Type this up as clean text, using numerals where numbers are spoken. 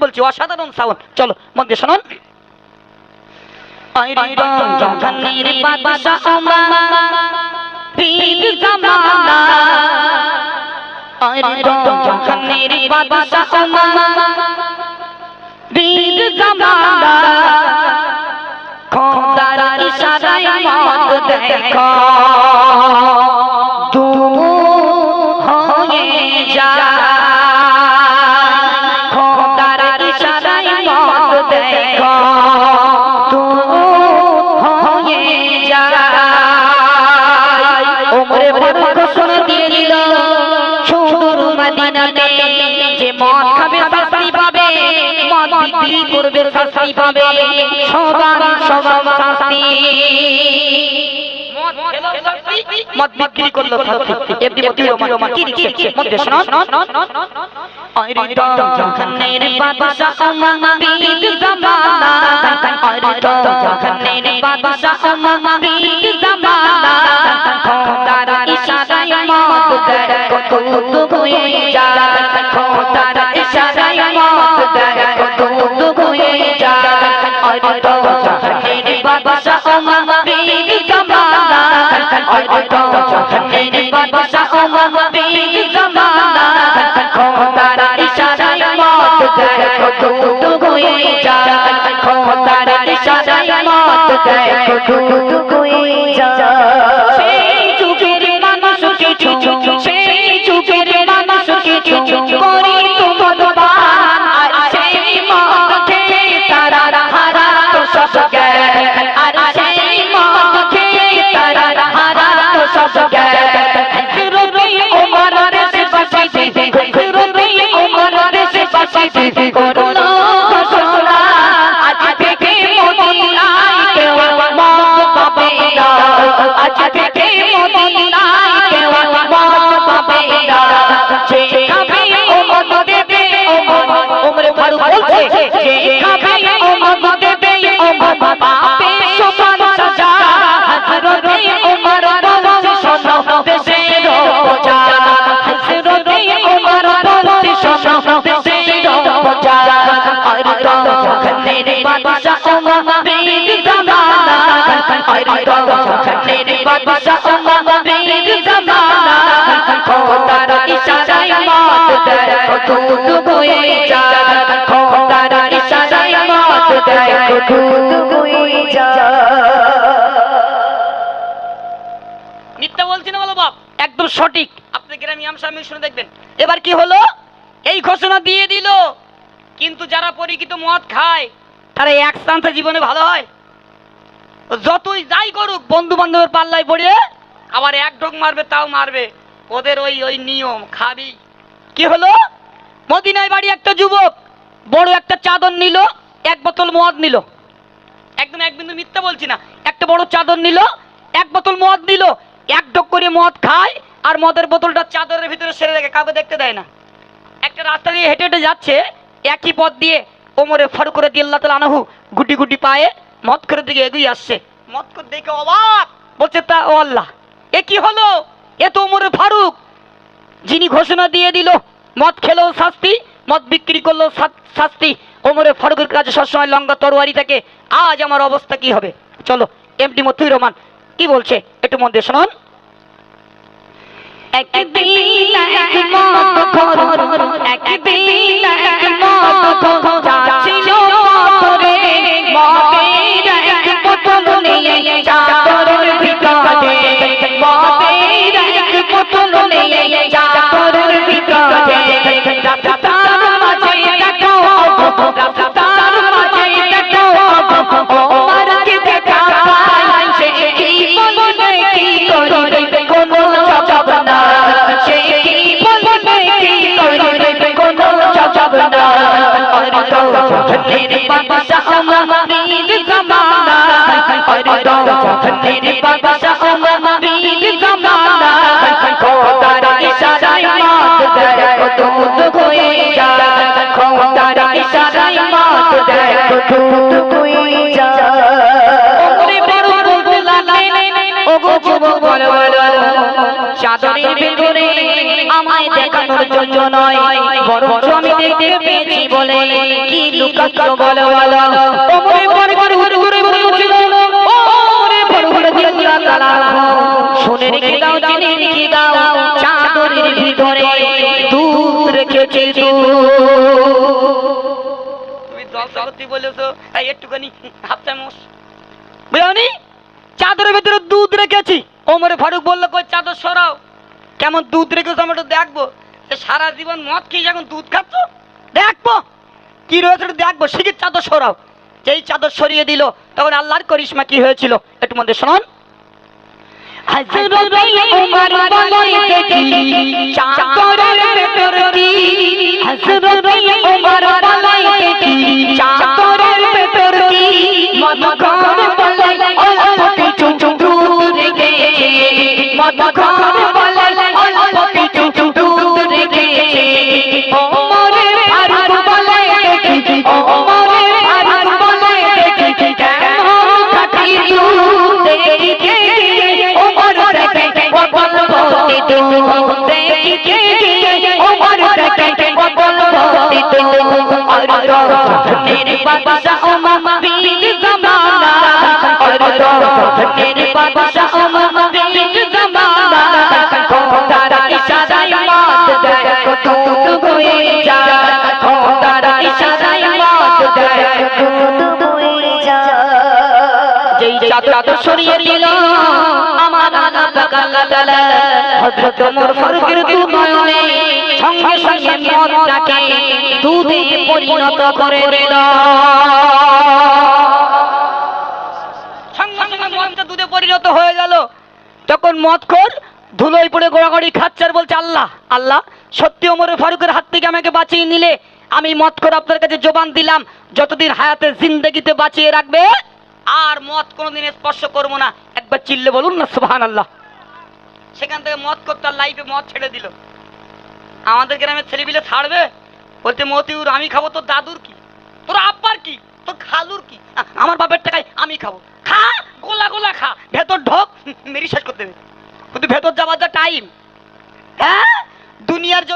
বলছি, অসাধারণ সাউন্ড। চলো মন দিয়ে শুনুন। খোদার ইশারায় মত দেখো দূর হয়ে যায়, খোদার ইশারায় মত দেখো দূর হয়ে যায়। ওমরে ফারুক ঘোষণা দিয়ে দিল সুদূর মদিনাতে যে মদ খাবে শাস্তি পাবে, মদ বিক্রি করবে শাস্তি পাবে, সবার সবার শাস্তি। মদ বিক্রি করলো শাস্তি। এমনি মতিউর কি লিখছে মধ্যে শুনুন। আরে তো জাহানের বাদশা আমাবিদ জামানা, আরে তো জাহানের বাদশা আমাবিদ জামানা, খোদার ইশারায় মদ দেখো দূর হয়ে যায়, খোদার ইশারায় মদ দেখো দূর হয়ে যায়। আরে তো জাহানের বাদশা আমাবিদ জামানা, আরে তো জাহানের বাদশা আমাবিদ জামানা, খোদার ইশারায় মদ দেখো দূর হয়ে যায়, খোদার ইশারায় মদ দেখো দূর হয়ে যায়। সেই যুগের মানুষ কিছু, সেই যুগের মানুষ কিছু করে তোমার বান, আর সেই মদ খেয়ে তারা হারাতো সব জ্ঞান, আর সেই মদ খেয়ে তারা হারাতো সব জ্ঞান। হযরতে ওমর দেশে বসিতে, হযরতে ওমর দেশে বসিতে করলো ঘোষণা, আজ থেকে মদিনায় কেউ মদ পাবে না, আজ থেকে মদিনায় কেউ মদ পাবে না। যে খাবে ও মদ দেবে, ওমর ফারুক বলছে যে খাবে ও মদ দেবে, ও মদ পাবে সমান সাজা। হযরতে ওমর বলছে শোনো দেশের প্রজা, হযরতে ওমর বলছে শোনো দেশের প্রজা। আর তো জাহানের বাদশা আমাবিদ জামানা, আর তো জাহানের বাদশা আমাবিদ জামানা, খোদার ইশারায় মদ দেখো দূর হয়ে যায়, খোদার ইশারায় মদ দেখো দূর হয়ে যায়। মিথ্যা বলছি না বলো বাপ, একদম সঠিক। আপনি গ্রামে আমসামি শুনে দেখবেন। এবার কি হলো, এই ঘোষণা দিয়ে দিল, কিন্তু যারা পরিচিত মদ খায় তারা এক চান্সে জীবনে ভালো হয়। যতই যাই করুক বন্ধু বান্ধবের পাল্লায় পড়ে আবার এক ঢোক মারবে, তাও মারবে, ওদের ওই ওই নিয়ম খাবি। কি হলো, মদিনায় বাড়ি একটা যুবক বড় একটা চাদর নিল, এক বোতল মদ নিল, একদম এক বিন্দু মিথ্যা বলছি না, একটা বড় চাদর নিল, এক বোতল মদ নিল, এক ঢোক করে মদ খায়, আর মদের বোতলটা চাদরের ভিতরে সেরে রেখে কাউকে দেখতে দেয় না। একটা রাস্তা দিয়ে হেঁটে হেঁটে যাচ্ছে, একই পথ দিয়ে ওমরে ফারুক রাদিয়াল্লাহু তাআলা আনহু গুটি গুটি পায়ে মদ করে দিকে এগিয়ে আসছে। মদ করে দেখে অবাক, বলছে তা ও আল্লাহ, এ কি হলো? এ তো ওমরে ফারুক, যিনি ঘোষণা দিয়ে দিল মদ খেলেও শাস্তি, মদ বিক্রি করলেও শাস্তি। ওমরে ফারুকের কাছে সবসময় লঙ্কা তরবারি থাকে। আজ আমার অবস্থা কি হবে? চলো এমডি মতিউর রহমান কি বলছে একটু মন দিয়ে শুনুন। একদিন এক মদখোর, একদিন এক মদখোর যাচ্ছিল পথরে, মদের এক বোতল নিয়ে চাদরের ভিতরে, মদের এক বোতল নিয়ে চাদরের ভিতরে। রাস্তার মাঝে দেখো, রাস্তার মাঝে দেখো, ওমরকে দেখা পায়, সে কি বলবে কি করবে কোনো জবাব না, সে কি বলবে কি করবে কোনো জবাব না। আর তো জাহানের বাদশা আমাবিদ জামানা, আর তো জাহানের বাদশা আমাবিদ জামানা, খোদার ইশারায় মদ দেখো দূর হয়ে যায়, খোদার ইশারায় মদ দেখো দূর হয়ে যায়। ওরে বড় বলতে লাগলেন, ওগো যুবক বলো বলো, চাদরের ভিতরে আমায় দেখানোর জন্য নয়, বরং আমি দেখতে পেয়েছি বলে কি লুকাচ্ছ বলো বলো। ওমরে ফারুক হুজুরে বলেছিল, ওমরে ফারুক রাদিয়াল্লাহু তাআলা শুনে রেখে দাও, জেনে রেখে দাও, চাদরের ভিতরে দুধ রেখেছি। তুমি জলসা করতে বলেছো, এই একটুখানি হাফ চামচ বুঝাওনি, চাদরের ভিতরে দুধ রেখেছি। ওমরে ফারুক বললো, কই চাদর সরাও, কেমন দুধ রেখেছো আমি একটু দেখবো। সারা জীবন মদ খেয়ে এখন দুধ খাচ্ছ, দেখবো কি রয়েছে দেখবো, শিগগির চাদর সরাও। যেই চাদর সরিয়ে দিল তখন আল্লাহর করিশ্মা কি হয়েছিল একটু মধ্যে শোনান। হযরত ওমর বলে দেখি চাদরের ভেতর কি, হযরত ওমর বলে দেখি চাদরের ভেতর কি, মদখোর বলে অল্প কিছু দুধ রেখেছে, মদখোর বলে অল্প কিছু দুধ রেখেছে। ওমরে ফারুক বলে দেখি, ওমরে ফারুক বলে দেখি কেমন খাঁটি দুধ রেখেছে। ওমর দেখে বল ভর্তি দুধ রেখেছে, ওমর দেখে বল ভর্তি দুধ। আর ধনের বাদশাহ ওমর বীর জামানা, আর ধনের বাদশাহ ওমর বীর জামানা, খোদার ইশারায় মদ দেয় দুধ হয়ে যায়, খোদার ইশারায় মদ দেয় দুধ হয়ে যায়। যেই চাদর সরিয়ে দিল আমার আল্লাহ তাআলা হযরত ওমর ফারুকের দুনয়নে সঙ্গে সঙ্গে মদটাকে দুধে পরিণত করে দিল। সঙ্গে সঙ্গে মদটা দুধে পরিণত হয়ে গেল। তখন মদখোর ধুলোয় পড়ে গোড়াগড়ি খাচ্ছে আর বলছে, আল্লাহ আল্লাহ, সত্যি ওমর ফারুকের হাত থেকে আমাকে বাঁচিয়ে নিলে। আমি মদখোর আপনার কাছে জবান দিলাম, যতদিন হায়াতে জিন্দেগিতে বাঁচিয়ে রাখবে আর মদ কোনোদিন স্পর্শ করবো না। একবার চিল্লে বলুন না সুবহানাল্লাহ। সেখান থেকে মদখোর তার লাইফে মদ ছেড়ে দিল। আমাদের গ্রামের ছেলেপিলে ছাড়বে, বলতে মতিউর আমি খাবো, তোর দাদুর কি, তোর আব্বার কি, তোর খালুর কি, আমার বাপের টাকায় আমি খাবো। খা, গোলা গোলা খা, ভেতর ঢোক, মেরি শেষ করতে দেবে। কিন্তু ভেতর যাওয়ার যা টাইম, হ্যাঁ দুনিয়ার